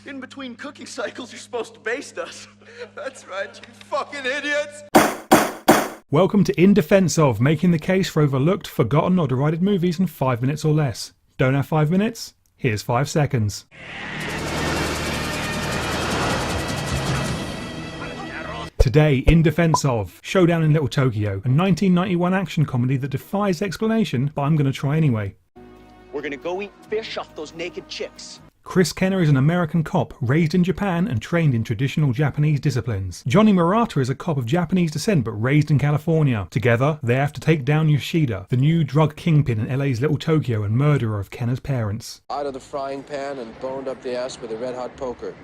In between cooking cycles, you're supposed to baste us. That's right, you fucking idiots! Welcome to In Defense Of, making the case for overlooked, forgotten or derided movies in 5 minutes or less. Don't have 5 minutes? Here's 5 seconds. Today, In Defense Of, Showdown in Little Tokyo, a 1991 action comedy that defies explanation, but I'm going to try anyway. We're gonna go eat fish off those naked chicks. Chris Kenner is an American cop, raised in Japan and trained in traditional Japanese disciplines. Johnny Murata is a cop of Japanese descent but raised in California. Together, they have to take down Yoshida, the new drug kingpin in LA's Little Tokyo and murderer of Kenner's parents. Out of the frying pan and boned up the ass with a red-hot poker.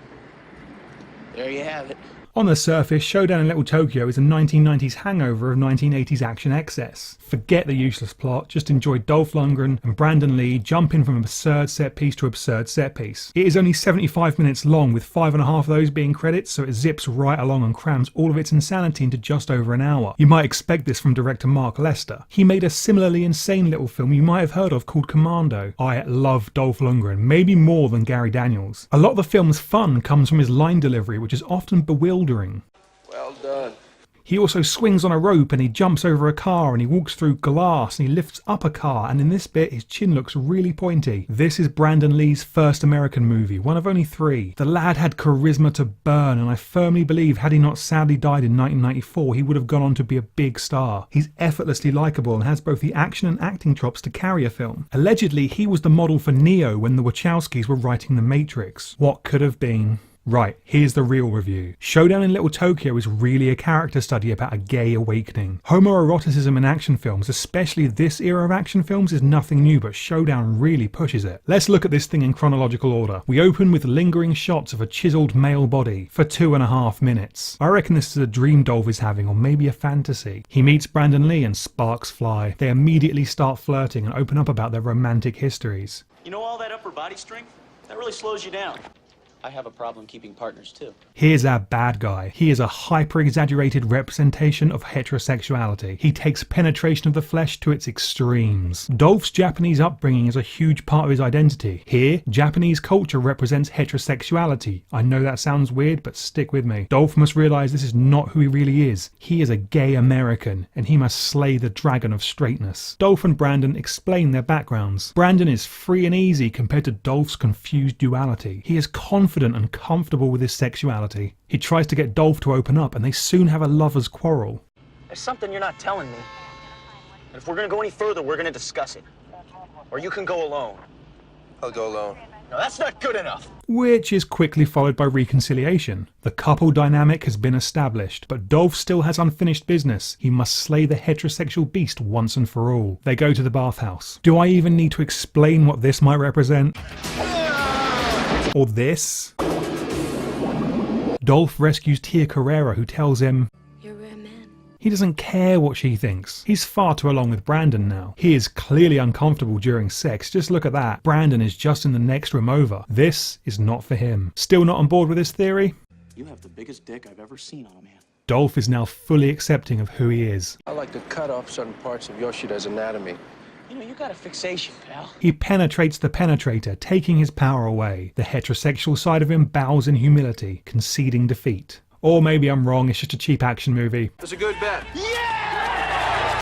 There you have it. On the surface, Showdown in Little Tokyo is a 1990s hangover of 1980s action excess. Forget the useless plot, just enjoy Dolph Lundgren and Brandon Lee jumping from absurd set piece to absurd set piece. It is only 75 minutes long, with 5.5 of those being credits, so it zips right along and crams all of its insanity into just over an hour. You might expect this from director Mark Lester. He made a similarly insane little film you might have heard of called Commando. I love Dolph Lundgren, maybe more than Gary Daniels. A lot of the film's fun comes from his line delivery, which is often bewildering. Well done. He also swings on a rope and he jumps over a car and he walks through glass and he lifts up a car, and in this bit his chin looks really pointy. This is Brandon Lee's first American movie, one of only 3. The lad had charisma to burn, and I firmly believe had he not sadly died in 1994 he would have gone on to be a big star. He's effortlessly likeable and has both the action and acting chops to carry a film. Allegedly he was the model for Neo when the Wachowskis were writing The Matrix. What could have been? Right, here's the real review. Showdown in Little Tokyo is really a character study about a gay awakening. Homoeroticism in action films, especially this era of action films, is nothing new, but Showdown really pushes it. Let's look at this thing in chronological order. We open with lingering shots of a chiseled male body for 2.5 minutes. I reckon this is a dream Dolph is having, or maybe a fantasy. He meets Brandon Lee and sparks fly. They immediately start flirting and open up about their romantic histories. You know, all that upper body strength, that really slows you down. I have a problem keeping partners too. Here's our bad guy. He is a hyper-exaggerated representation of heterosexuality. He takes penetration of the flesh to its extremes. Dolph's Japanese upbringing is a huge part of his identity. Here, Japanese culture represents heterosexuality. I know that sounds weird, but stick with me. Dolph must realize this is not who he really is. He is a gay American, and he must slay the dragon of straightness. Dolph and Brandon explain their backgrounds. Brandon is free and easy compared to Dolph's confused duality. He is confident and comfortable with his sexuality. He tries to get Dolph to open up and they soon have a lover's quarrel. There's something you're not telling me. And if we're gonna go any further, we're gonna discuss it. Or you can go alone. I'll go alone. No, that's not good enough. Which is quickly followed by reconciliation. The couple dynamic has been established, but Dolph still has unfinished business. He must slay the heterosexual beast once and for all. They go to the bathhouse. Do I even need to explain what this might represent? Or this? Dolph rescues Tia Carrera, who tells him You're a rare man. he doesn't care what she thinks. He's far too along with Brandon now. He is clearly uncomfortable during sex. Just look at that. Brandon is just in the next room over. This is not for him. Still not on board with this theory? You have the biggest dick I've ever seen on a man. Dolph is now fully accepting of who he is. I like to cut off certain parts of Yoshida's anatomy. You know, you got a fixation, pal. He penetrates the penetrator, taking his power away. The heterosexual side of him bows in humility, conceding defeat. Or maybe I'm wrong, it's just a cheap action movie. That's a good bet.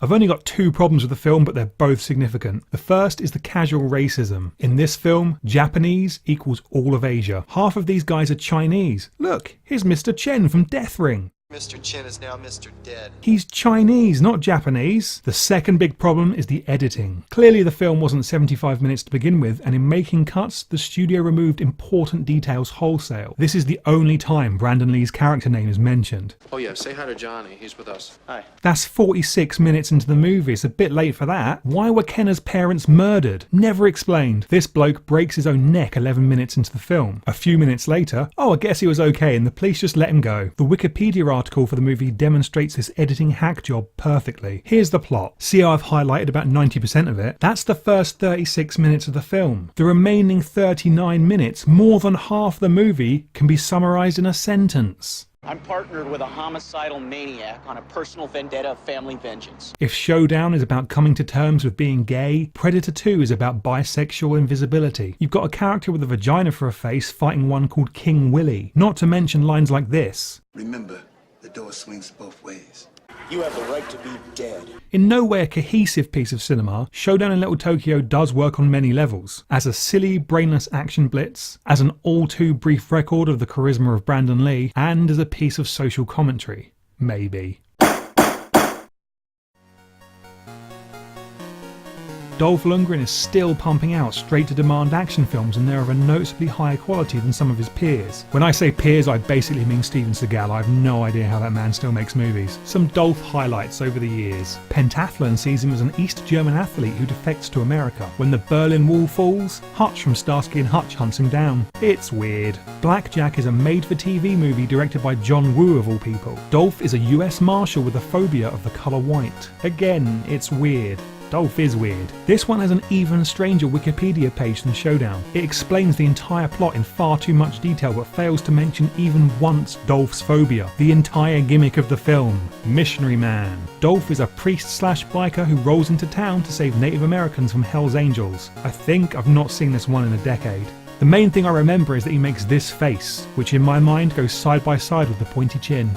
I've only got 2 problems with the film, but they're both significant. The first is the casual racism. In this film, Japanese equals all of Asia. Half of these guys are Chinese. Look, here's Mr. Chen from Death Ring. Mr. Chen is now Mr. Dead. He's Chinese, not Japanese. The second big problem is the editing. Clearly the film wasn't 75 minutes to begin with, and in making cuts, the studio removed important details wholesale. This is the only time Brandon Lee's character name is mentioned. Oh yeah, say hi to Johnny. He's with us. Hi. That's 46 minutes into the movie. It's a bit late for that. Why were Kenner's parents murdered? Never explained. This bloke breaks his own neck 11 minutes into the film. A few minutes later, oh, I guess he was okay and the police just let him go. The Wikipedia article article for the movie demonstrates this editing hack job perfectly. Here's the plot. See how I've highlighted about 90% of it? That's the first 36 minutes of the film. The remaining 39 minutes, more than half the movie, can be summarised in a sentence. I'm partnered with a homicidal maniac on a personal vendetta of family vengeance. If Showdown is about coming to terms with being gay, Predator 2 is about bisexual invisibility. You've got a character with a vagina for a face fighting one called King Willie. Not to mention lines like this. Remember, the door swings both ways. You have the right to be dead. In no way a cohesive piece of cinema, Showdown in Little Tokyo does work on many levels. As a silly, brainless action blitz, as an all-too brief record of the charisma of Brandon Lee, and as a piece of social commentary. Maybe. Dolph Lundgren is still pumping out straight-to-demand action films, and they're of a noticeably higher quality than some of his peers. When I say peers, I basically mean Steven Seagal. I have no idea how that man still makes movies. Some Dolph highlights over the years. Pentathlon sees him as an East German athlete who defects to America. When the Berlin Wall falls, Hutch from Starsky and Hutch hunts him down. It's weird. Blackjack is a made-for-TV movie directed by John Woo of all people. Dolph is a US Marshal with a phobia of the colour white. Again, it's weird. Dolph is weird. This one has an even stranger Wikipedia page than Showdown. It explains the entire plot in far too much detail but fails to mention even once Dolph's phobia, the entire gimmick of the film. Missionary Man. Dolph is a priest/biker who rolls into town to save Native Americans from Hell's Angels. I think I've not seen this one in a decade. The main thing I remember is that he makes this face, which in my mind goes side by side with the pointy chin.